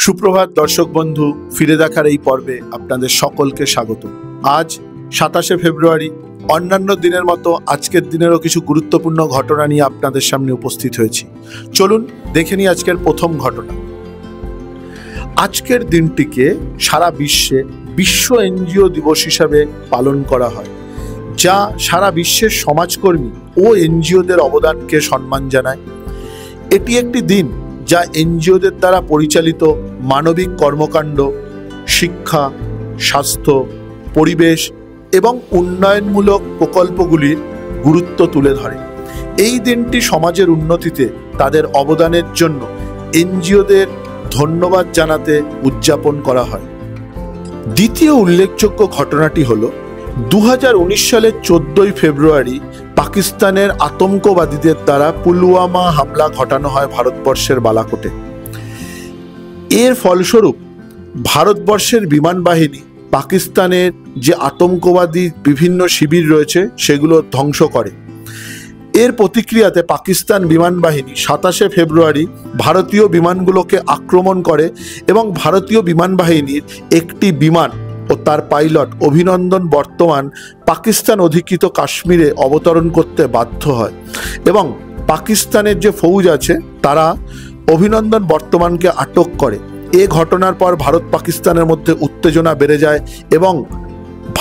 সুপ্রভাত দর্শক বন্ধু, ফিরে দেখার এই পর্বে আপনাদের সকলকে স্বাগত। আজ 27শে ফেব্রুয়ারি। অন্যান্য দিনের মতো আজকের দিনেরও কিছু গুরুত্বপূর্ণ ঘটনা নিয়ে আপনাদের সামনে উপস্থিত হয়েছি। চলুন দেখে নিই আজকের প্রথম ঘটনা। আজকের দিনটিকে সারা বিশ্বে বিশ্ব এনজিও দিবস হিসাবে পালন করা হয়, যা সারা বিশ্বের সমাজকর্মী ও এনজিওদের অবদানকে সম্মান জানায়। এটি একটি দিন যা এনজিওদের দ্বারা পরিচালিত মানবিক কর্মকাণ্ড, শিক্ষা, স্বাস্থ্য, পরিবেশ এবং উন্নয়নমূলক প্রকল্পগুলির গুরুত্ব তুলে ধরে। এই দিনটি সমাজের উন্নতিতে তাদের অবদানের জন্য এনজিওদের ধন্যবাদ জানাতে উদযাপন করা হয়। দ্বিতীয় উল্লেখযোগ্য ঘটনাটি হল 2019 সালের 14ই ফেব্রুয়ারি পাকিস্তানের আতঙ্কবাদীদের দ্বারা পুলওয়ামা হামলা ঘটানো হয় ভারতবর্ষের বালাকোটে। এর ফলস্বরূপ ভারতবর্ষের বিমান বাহিনী পাকিস্তানের যে আতঙ্কবাদী বিভিন্ন শিবির রয়েছে সেগুলো ধ্বংস করে। এর প্রতিক্রিয়াতে পাকিস্তান বিমান বাহিনী 27শে ফেব্রুয়ারি ভারতীয় বিমানগুলোকে আক্রমণ করে এবং ভারতীয় বিমান বাহিনীর একটি বিমান ও তার পাইলট অভিনন্দন বর্তমান পাকিস্তান অধিকৃত কাশ্মীরে অবতরণ করতে বাধ্য হয় এবং পাকিস্তানের যে ফৌজ আছে তারা অভিনন্দন বর্তমানকে আটক করে। এ ঘটনার পর ভারত পাকিস্তানের মধ্যে উত্তেজনা বেড়ে যায় এবং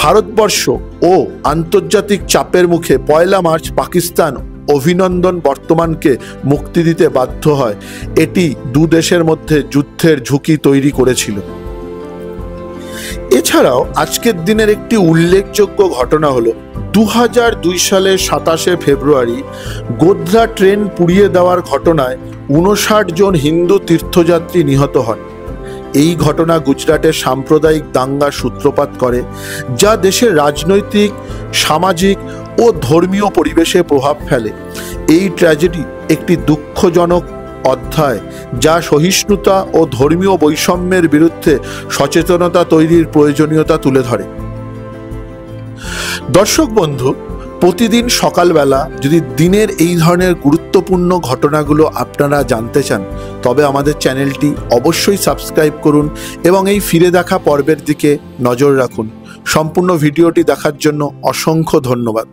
ভারতবর্ষ ও আন্তর্জাতিক চাপের মুখে 1 মার্চ পাকিস্তান অভিনন্দন বর্তমানকে মুক্তি দিতে বাধ্য হয়। এটি দু দেশের মধ্যে যুদ্ধের ঝুঁকি তৈরি করেছিল। এছাড়াও আজকের দিনের একটি উল্লেখযোগ্য ঘটনা হলো 2002 সালের 27শে ফেব্রুয়ারি গোধ্রা ট্রেন পুড়িয়ে দেওয়ার ঘটনায় 59 জন হিন্দু তীর্থযাত্রী নিহত হন। এই ঘটনা গুজরাটের সাম্প্রদায়িক দাঙ্গার সূত্রপাত করে, যা দেশের রাজনৈতিক, সামাজিক ও ধর্মীয় পরিবেশে প্রভাব ফেলে। এই ট্র্যাজেডি একটি দুঃখজনক অধ্যায় যা সহিষ্ণুতা ও ধর্মীয় বৈষম্যের বিরুদ্ধে সচেতনতা তৈরির প্রয়োজনীয়তা তুলে ধরে। দর্শক বন্ধু, প্রতিদিন সকালবেলা যদি দিনের এই ধরনের গুরুত্বপূর্ণ ঘটনাগুলো আপনারা জানতে চান, তবে আমাদের চ্যানেলটি অবশ্যই সাবস্ক্রাইব করুন এবং এই ফিরে দেখা পর্বের দিকে নজর রাখুন। সম্পূর্ণ ভিডিওটি দেখার জন্য অসংখ্য ধন্যবাদ।